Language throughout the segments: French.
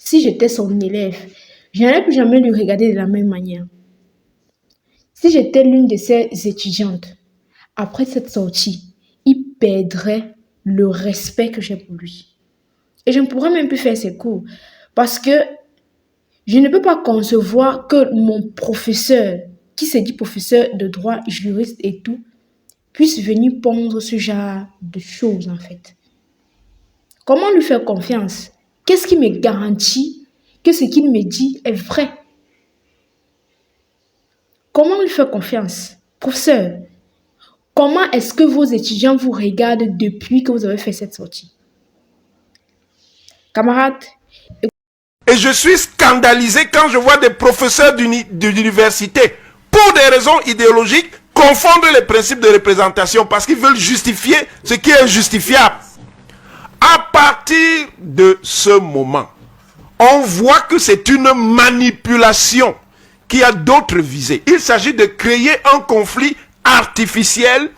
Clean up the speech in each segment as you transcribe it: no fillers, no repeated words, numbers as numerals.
si j'étais son élève, je n'allais plus jamais lui regarder de la même manière. Si j'étais l'une de ses étudiantes, après cette sortie, il perdrait le respect que j'ai pour lui. Et je ne pourrais même plus faire ses cours parce que je ne peux pas concevoir que mon professeur, qui se dit professeur de droit, juriste et tout, puisse venir pondre ce genre de choses en fait. Comment lui faire confiance? Qu'est-ce qui me garantit que ce qu'il me dit est vrai? Comment lui faire confiance? Professeur, comment est-ce que vos étudiants vous regardent depuis que vous avez fait cette sortie? Camarades, et je suis scandalisé quand je vois des professeurs d'université, pour des raisons idéologiques, confondre les principes de représentation parce qu'ils veulent justifier ce qui est injustifiable. À partir de ce moment, on voit que c'est une manipulation qui a d'autres visées. Il s'agit de créer un conflit artificiel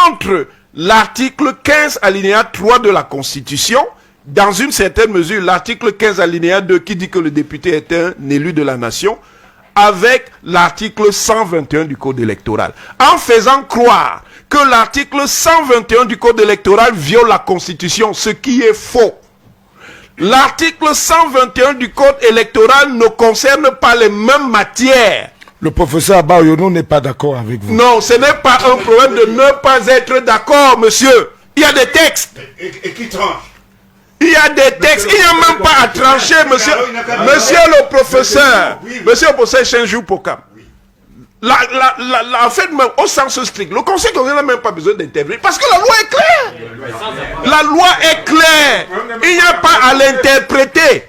entre l'article 15 alinéa 3 de la Constitution, dans une certaine mesure l'article 15 alinéa 2 qui dit que le député est un élu de la nation, avec l'article 121 du Code électoral, en faisant croire que l'article 121 du Code électoral viole la Constitution, ce qui est faux. L'article 121 du Code électoral ne concerne pas les mêmes matières. Le professeur Abayono n'est pas d'accord avec vous. Non, ce n'est pas un problème de ne pas être d'accord, monsieur. Il y a des textes. Et qui tranche? Il y a des textes. Il n'y a même pas à trancher, monsieur. Monsieur le professeur. Monsieur le professeur Chenjou Pokam. En fait, même au sens strict, le Conseil constitutionnel n'a même pas besoin d'intervenir parce que la loi est claire. La loi est claire. Il n'y a pas à l'interpréter.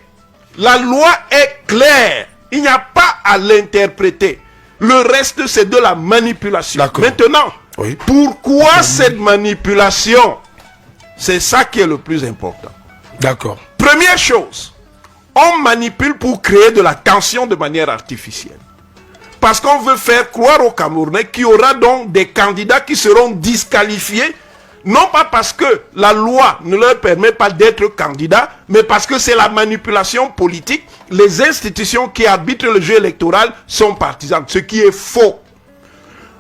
La loi est claire. Il n'y a pas à l'interpréter. Le reste, c'est de la manipulation. Maintenant, oui. Pourquoi cette manipulation? C'est ça qui est le plus important. D'accord. Première chose, on manipule pour créer de la tension de manière artificielle. Parce qu'on veut faire croire aux Camerounais qu'il y aura donc des candidats qui seront disqualifiés, non pas parce que la loi ne leur permet pas d'être candidats, mais parce que c'est la manipulation politique. Les institutions qui arbitrent le jeu électoral sont partisanes, ce qui est faux.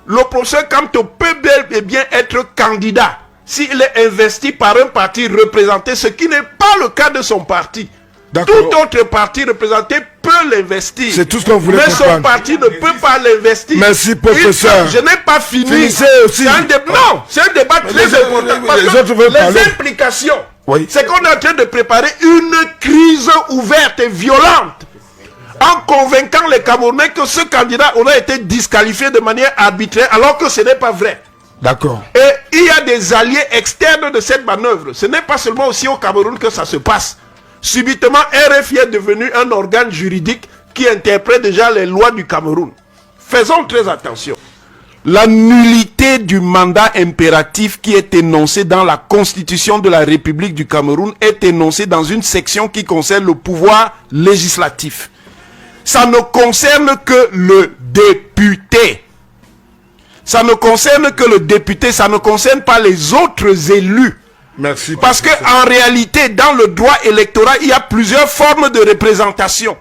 Le professeur Kamto peut bel et bien être candidat s'il est investi par un parti représenté, ce qui n'est pas le cas de son parti. Tout autre parti représenté peut l'investir. C'est tout ce qu'on voulait comprendre. Mais son parti ne peut pas l'investir. Merci, professeur. Je n'ai pas fini. Finissez aussi. Non, c'est un débat très important. Parce que les implications, oui. C'est qu'on est en train de préparer une crise ouverte et violente en convainquant les Camerounais que ce candidat aurait été disqualifié de manière arbitraire alors que ce n'est pas vrai. D'accord. Et il y a des alliés externes de cette manœuvre. Ce n'est pas seulement aussi au Cameroun que ça se passe. Subitement, RFI est devenu un organe juridique qui interprète déjà les lois du Cameroun. Faisons très attention. La nullité du mandat impératif qui est énoncé dans la Constitution de la République du Cameroun est énoncée dans une section qui concerne le pouvoir législatif. Ça ne concerne que le député. Ça ne concerne que le député, ça ne concerne pas les autres élus. Merci. Parce qu'en réalité, dans le droit électoral, il y a plusieurs formes de représentation.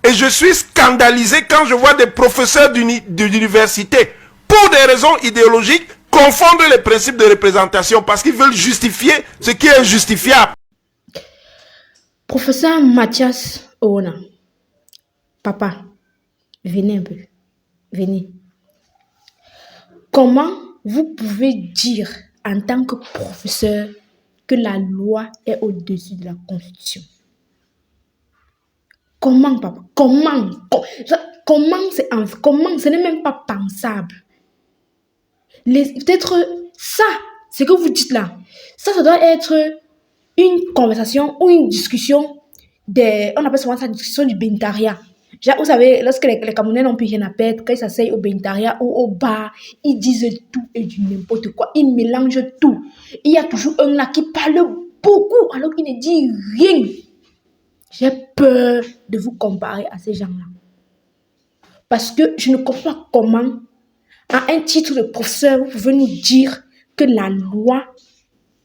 Et je suis scandalisé quand je vois des professeurs d'université, pour des raisons idéologiques, confondre les principes de représentation parce qu'ils veulent justifier ce qui est injustifiable. Professeur Mathias Oona, papa, venez un peu. Venez. Comment vous pouvez dire en tant que professeur que la loi est au-dessus de la Constitution? Comment, papa? Comment? Comment? Ce n'est même pas pensable. Peut-être ça, ce que vous dites là, ça doit être une conversation ou une discussion on appelle souvent ça une discussion du bénitaria. Vous savez, lorsque les Camerounais n'ont plus rien à perdre, quand ils s'asseyent au bénitaria ou au bar, ils disent tout et du n'importe quoi. Ils mélangent tout. Il y a toujours un là qui parle beaucoup alors qu'il ne dit rien. J'ai peur de vous comparer à ces gens-là. Parce que je ne comprends pas comment, à un titre de professeur, vous pouvez nous dire que la loi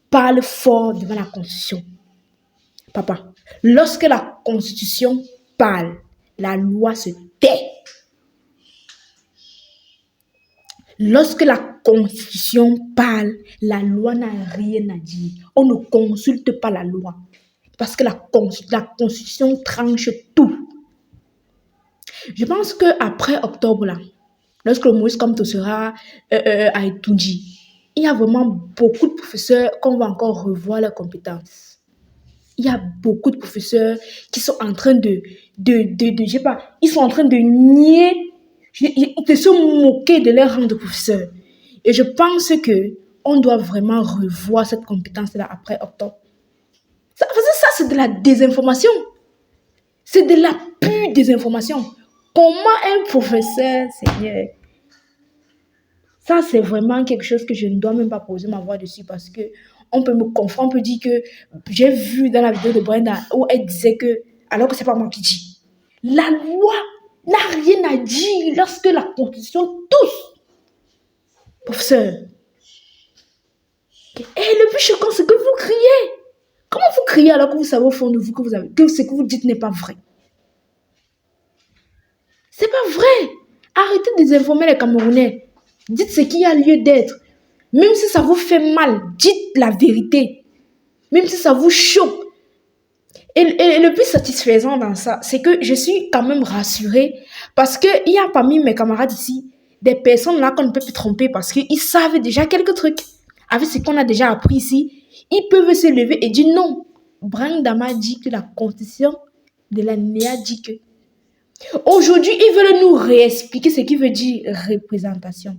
parle fort devant la Constitution. Papa, Lorsque la Constitution parle, la loi se tait. Lorsque la Constitution parle, la loi n'a rien à dire. On ne consulte pas la loi. Parce que la Constitution tranche tout. Je pense qu'après octobre, là, lorsque le Moïse Kamto sera à Etunji, il y a vraiment beaucoup de professeurs qu'on va encore revoir leurs compétences. Il y a beaucoup de professeurs qui sont en train je sais pas, ils sont en train de nier, de se moquer de leur rang de professeur. Et je pense qu'on doit vraiment revoir cette compétence-là après octobre. Ça, c'est de la désinformation. C'est de la pure désinformation. Comment un professeur, Seigneur? Ça, c'est vraiment quelque chose que je ne dois même pas poser ma voix dessus parce que on peut me confondre, on peut dire que j'ai vu dans la vidéo de Brenda où elle disait que, alors que c'est pas moi qui dis. La loi n'a rien à dire lorsque la Constitution touche. Professeur. Et le plus choquant, c'est que vous criez. Comment vous criez alors que vous savez au fond de vous que ce que vous dites n'est pas vrai? C'est pas vrai. Arrêtez de désinformer les Camerounais. Dites ce qu'il y a lieu d'être. Même si ça vous fait mal, dites la vérité. Même si ça vous choque. Et le plus satisfaisant dans ça, c'est que je suis quand même rassurée parce qu'il y a parmi mes camarades ici des personnes là qu'on ne peut plus tromper parce qu'ils savent déjà quelques trucs. Avec ce qu'on a déjà appris ici, ils peuvent se lever et dire non. Brandama dit que la constitution de la NEA dit que. Aujourd'hui, ils veulent nous réexpliquer ce qui veut dire représentation.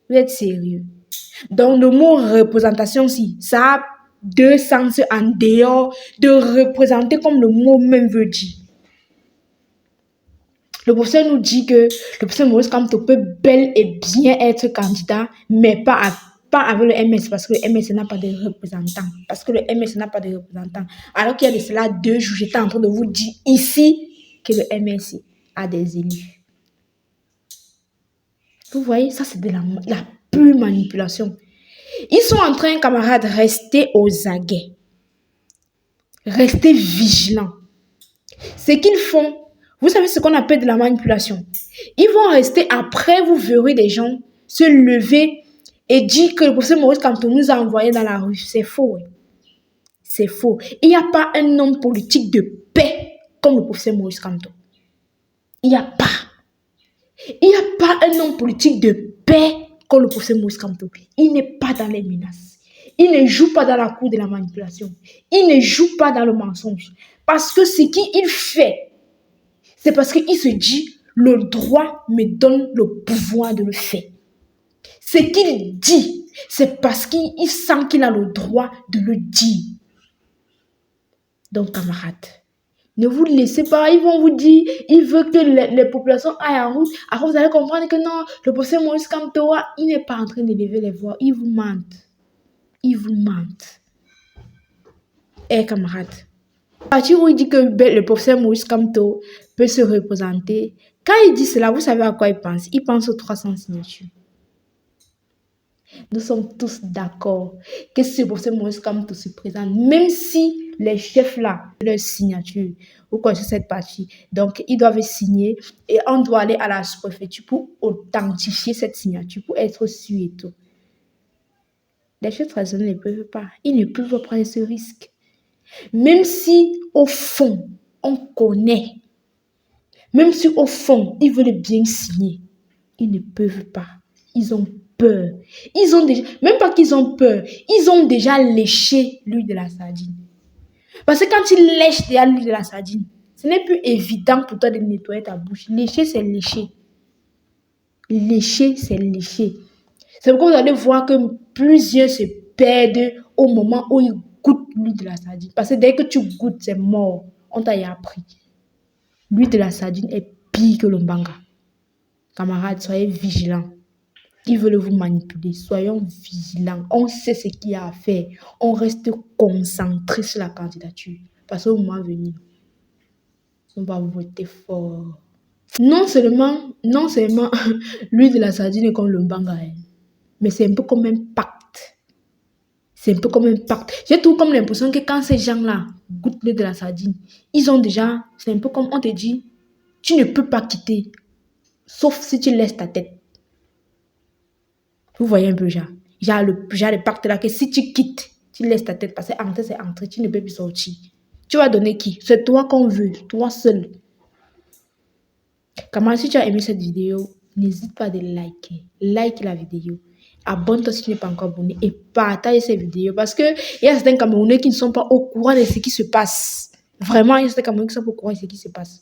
Vous êtes sérieux? Donc, le mot représentation, si, ça a deux sens en dehors de représenter comme le mot même veut dire. Le professeur nous dit que le professeur Maurice Kamto peut bel et bien être candidat, mais pas avec le MS, parce que le MS n'a pas de représentant. Alors qu'il y a de cela 2 jours, j'étais en train de vous dire ici que le MS a des élus. Vous voyez, ça c'est de la pure manipulation. Ils sont en train, camarades, rester aux aguets. Restez vigilants. Ce qu'ils font, vous savez ce qu'on appelle de la manipulation. Ils vont rester après, vous verrez des gens se lever et dire que le professeur Maurice Kamto nous a envoyés dans la rue. C'est faux. Ouais. C'est faux. Il n'y a pas un homme politique de paix comme le professeur Maurice Kamto. Il n'y a pas. Il n'y a pas un homme politique de paix comme le professeur Maurice Kamto. Il n'est pas dans les menaces. Il ne joue pas dans la cour de la manipulation. Il ne joue pas dans le mensonge. Parce que ce qu'il fait, c'est parce qu'il se dit, le droit me donne le pouvoir de le faire. Ce qu'il dit, c'est parce qu'il sent qu'il a le droit de le dire. Donc, camarades, ne vous laissez pas, ils vont vous dire, ils veulent que les populations aillent en route. Après, vous allez comprendre que non, le professeur Maurice Kamto, il n'est pas en train de lever les voix. Ils vous mentent. Ils vous mentent. Camarades, à partir où il dit que le professeur Maurice Kamto peut se représenter, quand il dit cela, vous savez à quoi il pense? Il pense aux 300 signatures. Nous sommes tous d'accord que ce professeur Maurice Kamto se présente, même si les chefs là, leur signature, vous connaissez cette partie, donc ils doivent signer et on doit aller à la sous-préfecture pour authentifier cette signature, pour être sûr et tout. Les chefs traditionnels ne peuvent pas, ils ne peuvent pas prendre ce risque. Même si au fond, on connaît, même si au fond, ils veulent bien signer, ils ne peuvent pas. Ils ont peur. Ils ont déjà, même pas qu'ils ont peur, ils ont déjà léché l'huile de la sardine. Parce que quand ils lèchent déjà l'huile de la sardine, ce n'est plus évident pour toi de nettoyer ta bouche. Lécher, c'est lécher. Lécher, c'est lécher. C'est pourquoi vous allez voir que plusieurs se perdent au moment où ils goûtent l'huile de la sardine. Parce que dès que tu goûtes, c'est mort. On t'a y appris. L'huile de la sardine est pire que le mbanga. Camarades, soyez vigilants. Ils veulent vous manipuler. Soyons vigilants. On sait ce qu'il y a à faire. On reste concentré sur la candidature. Parce qu'au moment venu, on va voter fort. Non seulement l'huile de la sardine est comme le mbanga, mais c'est un peu comme un pacte. C'est un peu comme un pacte. J'ai tout comme l'impression que quand ces gens-là goûtent le de la sardine, ils ont déjà... C'est un peu comme on te dit, tu ne peux pas quitter, sauf si tu laisses ta tête. Vous voyez un peu, genre le pacte là, que si tu quittes, tu laisses ta tête, parce que entrer, c'est entrer, tu ne peux plus sortir. Tu vas donner qui? C'est toi qu'on veut, toi seul. Comment si tu as aimé cette vidéo, n'hésite pas à liker. Like la vidéo. Abonne-toi si tu n'es pas encore abonné et partage cette vidéo parce que il y a certains Camerounais qui ne sont pas au courant de ce qui se passe. Vraiment, il y a certains Camerounais qui sont pas au courant de ce qui se passe.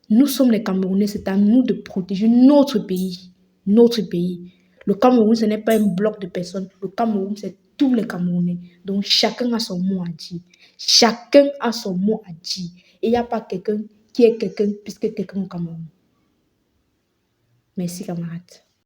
Nous sommes les Camerounais, c'est à nous de protéger notre pays. Notre pays. Le Cameroun, ce n'est pas un bloc de personnes. Le Cameroun, c'est tous les Camerounais. Donc, chacun a son mot à dire. Chacun a son mot à dire. Et il n'y a pas quelqu'un qui est quelqu'un puisque quelqu'un au Cameroun. Merci, camarades.